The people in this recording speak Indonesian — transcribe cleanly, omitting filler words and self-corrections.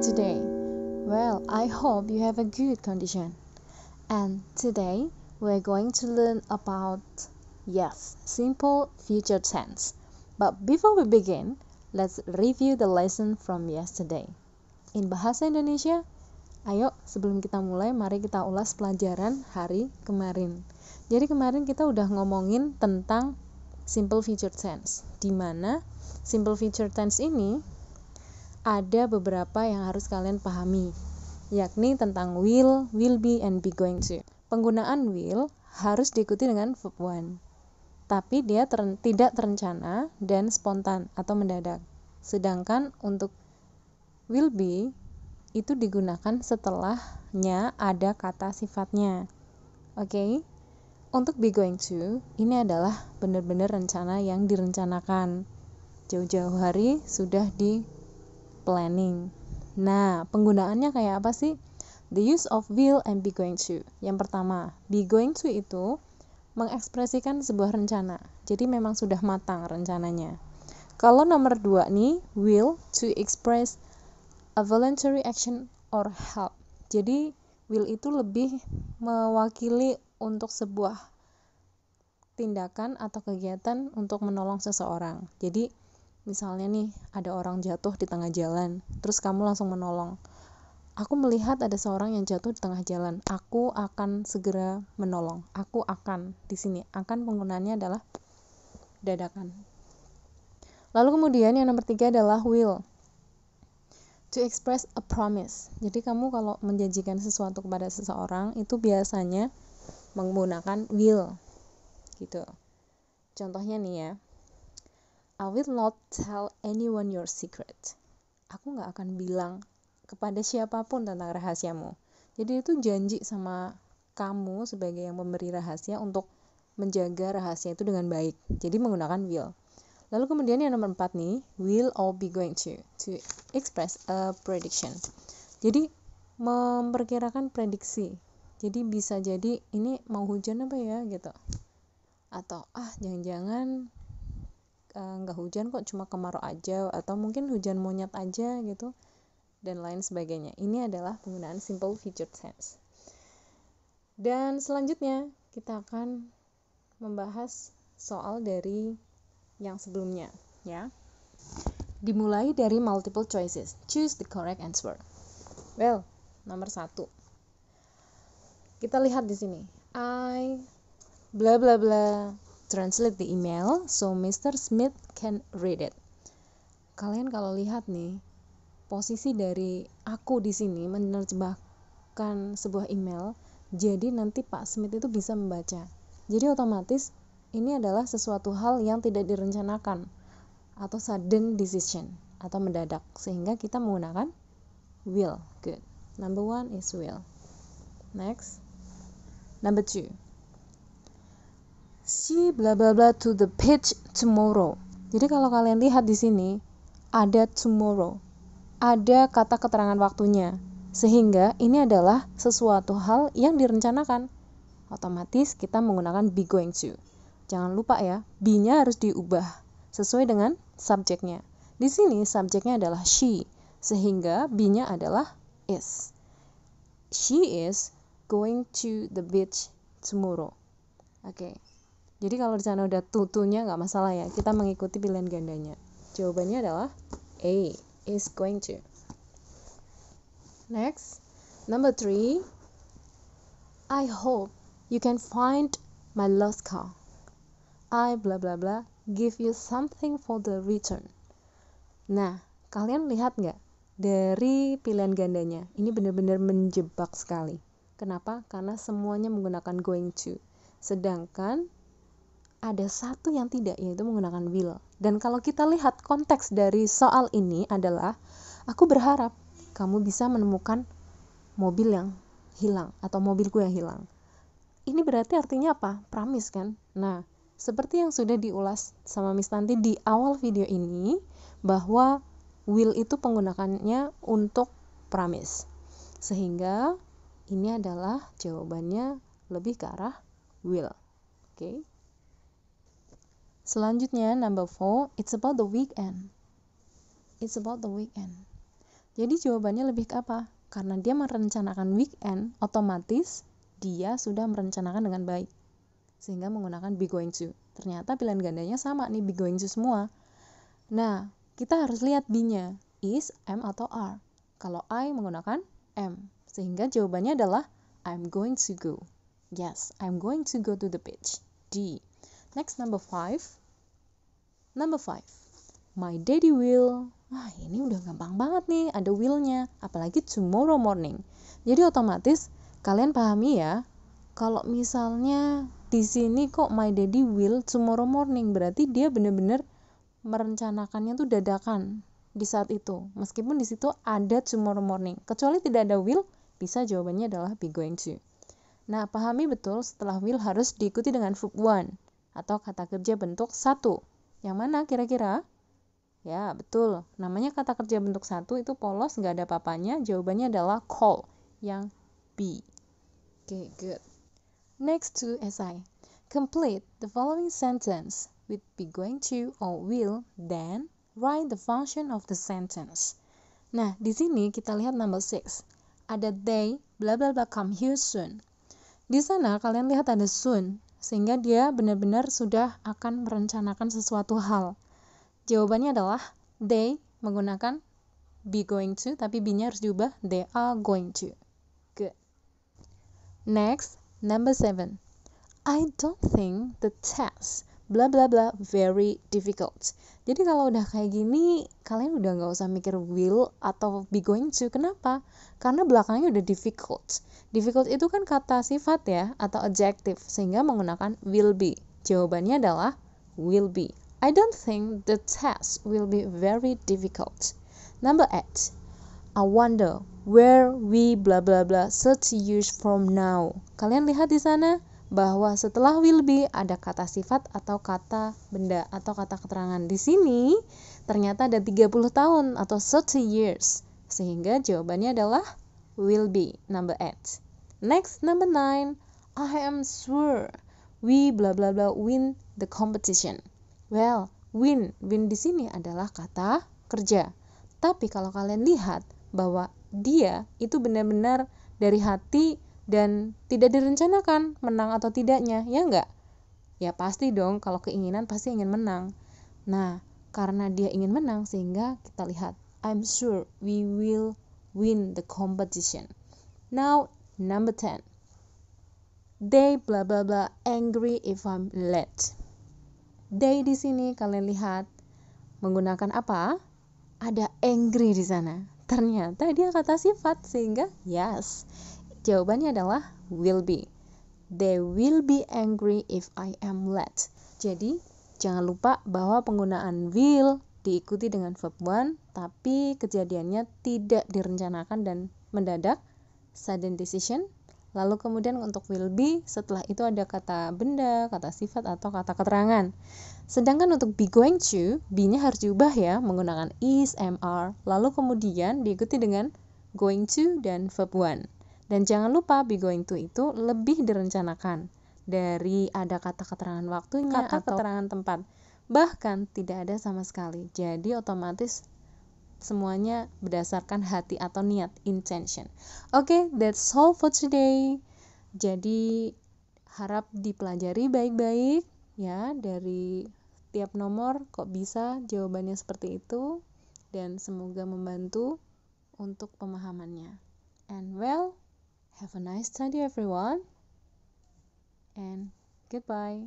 today? Well, I hope you have a good condition. And today we're going to learn about, simple future tense. But before we begin, let's review the lesson from yesterday. In Bahasa Indonesia, ayo sebelum kita mulai, mari kita ulas pelajaran hari kemarin. Jadi kemarin kita udah ngomongin tentang simple future tense, di mana simple future tense ini ada beberapa yang harus kalian pahami, yakni tentang will be, and be going to. Penggunaan will harus diikuti dengan verb one, tapi dia tidak terencana dan spontan atau mendadak. Sedangkan untuk will be itu digunakan setelahnya ada kata sifatnya. Oke? Untuk be going to, ini adalah benar-benar rencana yang direncanakan. Jauh-jauh hari sudah di planning. Nah, penggunaannya kayak apa sih? The use of will and be going to. Yang pertama, be going to itu mengekspresikan sebuah rencana. Jadi memang sudah matang rencananya. Kalau nomor 2 nih, will to express a voluntary action or help. Jadi will itu lebih mewakili untuk sebuah tindakan atau kegiatan untuk menolong seseorang. Jadi misalnya nih, ada orang jatuh di tengah jalan, terus kamu langsung menolong. Aku melihat ada seorang yang jatuh di tengah jalan, aku akan segera menolong. Aku akan, di sini akan penggunaannya adalah dadakan. Lalu kemudian yang nomor 3 adalah will, to express a promise. Jadi kamu kalau menjanjikan sesuatu kepada seseorang itu biasanya menggunakan will, gitu. Contohnya nih ya, I will not tell anyone your secret. Aku gak akan bilang kepada siapapun tentang rahasiamu. Jadi itu janji sama kamu sebagai yang memberi rahasia untuk menjaga rahasia itu dengan baik. Jadi menggunakan will. Lalu kemudian yang nomor 4 nih, will or be going to express a prediction. Jadi memperkirakan prediksi. Jadi bisa jadi ini mau hujan apa ya gitu. Atau jangan-jangan nggak hujan kok, cuma kemarau aja, atau mungkin hujan monyet aja gitu, dan lain sebagainya. Ini adalah penggunaan simple future tense. Dan selanjutnya kita akan membahas soal dari yang sebelumnya ya. Dimulai dari multiple choices. Choose the correct answer. Well, nomor 1. Kita lihat di sini. I bla bla bla translate the email so Mr. Smith can read it. Kalian kalau lihat nih, posisi dari aku di sini menerjemahkan sebuah email, jadi nanti Pak Smith itu bisa membaca. Jadi otomatis ini adalah sesuatu hal yang tidak direncanakan atau sudden decision atau mendadak, sehingga kita menggunakan will. Good. Number 1 is will. Next. Number 2. She bla bla bla to the beach tomorrow. Jadi kalau kalian lihat di sini ada tomorrow, ada kata keterangan waktunya, sehingga ini adalah sesuatu hal yang direncanakan. Otomatis kita menggunakan be going to. Jangan lupa ya, be-nya harus diubah sesuai dengan subjeknya. Di sini subjeknya adalah she, sehingga be-nya adalah is. She is going to the beach tomorrow. Oke. Jadi kalau di sana udah tutunya nggak masalah ya, kita mengikuti pilihan gandanya. Jawabannya adalah A, is going to. Next, number 3. I hope you can find my lost car. I bla bla bla give you something for the return. Nah, kalian lihat nggak dari pilihan gandanya? Ini benar-benar menjebak sekali. Kenapa? Karena semuanya menggunakan going to. Sedangkan ada satu yang tidak, yaitu menggunakan will. Dan kalau kita lihat konteks dari soal ini adalah, aku berharap kamu bisa menemukan mobil yang hilang atau mobilku yang hilang. Ini berarti artinya apa? Promise kan? Nah, seperti yang sudah diulas sama Miss Tanti di awal video ini, bahwa will itu penggunakannya untuk promise. Sehingga ini adalah jawabannya lebih ke arah will. Oke. Selanjutnya, number 4, it's about the weekend. It's about the weekend. Jadi jawabannya lebih ke apa? Karena dia merencanakan weekend, otomatis dia sudah merencanakan dengan baik. Sehingga menggunakan be going to. Ternyata pilihan gandanya sama nih, be going to semua. Nah, kita harus lihat be-nya. Is, am, atau are. Kalau I menggunakan am. Sehingga jawabannya adalah I'm going to go. Yes, I'm going to go to the beach. D. Next, number 5. Number 5. My daddy will. Ini udah gampang banget nih, ada will-nya. Apalagi tomorrow morning. Jadi otomatis kalian pahami ya, kalau misalnya di sini kok my daddy will tomorrow morning, berarti dia benar-benar merencanakannya tuh dadakan di saat itu. Meskipun di situ ada tomorrow morning. Kecuali tidak ada will, bisa jawabannya adalah be going to. Nah, pahami betul setelah will harus diikuti dengan verb one atau kata kerja bentuk 1. Yang mana kira-kira? Ya, betul. Namanya kata kerja bentuk 1 itu polos, nggak ada papanya. Jawabannya adalah call, yang be. Okay, good. Next to essay. Complete the following sentence with be going to or will, then write the function of the sentence. Nah, di sini kita lihat number 6. Ada they, bla bla bla come here soon. Di sana kalian lihat ada soon, sehingga dia benar-benar sudah akan merencanakan sesuatu hal. Jawabannya adalah they menggunakan be going to, tapi be-nya harus diubah they are going to. Good. Next, number 7. I don't think the test bla bla bla very difficult. Jadi kalau udah kayak gini, kalian udah gak usah mikir will atau be going to. Kenapa? Karena belakangnya udah difficult. Difficult itu kan kata sifat ya, atau adjective, sehingga menggunakan will be. Jawabannya adalah will be. I don't think the test will be very difficult. Number 8. I wonder where we bla bla bla 30 years from now. Kalian lihat di sana bahwa setelah will be ada kata sifat atau kata benda atau kata keterangan. Di sini ternyata ada 30 tahun atau 30 years. Sehingga jawabannya adalah will be, number 8. Next, number 9. I am sure we bla bla bla win the competition. Well, win di sini adalah kata kerja. Tapi kalau kalian lihat bahwa dia itu benar-benar dari hati dan tidak direncanakan menang atau tidaknya, ya enggak? Ya pasti dong, kalau keinginan pasti ingin menang. Nah, karena dia ingin menang sehingga kita lihat I'm sure we will win the competition. Now, number 10. They bla bla bla angry if I'm late. They di sini kalian lihat menggunakan apa? Ada angry di sana. Ternyata dia kata sifat sehingga yes. Jawabannya adalah will be. They will be angry if I am late. Jadi jangan lupa bahwa penggunaan will diikuti dengan verb one, tapi kejadiannya tidak direncanakan dan mendadak, sudden decision. Lalu kemudian untuk will be, setelah itu ada kata benda, kata sifat, atau kata keterangan. Sedangkan untuk be going to, be-nya harus diubah ya, menggunakan is, am, are. Lalu kemudian diikuti dengan going to dan verb one. Dan jangan lupa be going to itu lebih direncanakan dari ada kata keterangan waktunya atau keterangan tempat. Bahkan tidak ada sama sekali. Jadi otomatis semuanya berdasarkan hati atau niat, intention. Okay, that's all for today. Jadi harap dipelajari baik-baik ya, dari tiap nomor kok bisa jawabannya seperti itu, dan semoga membantu untuk pemahamannya. And well, have a nice study everyone, and goodbye.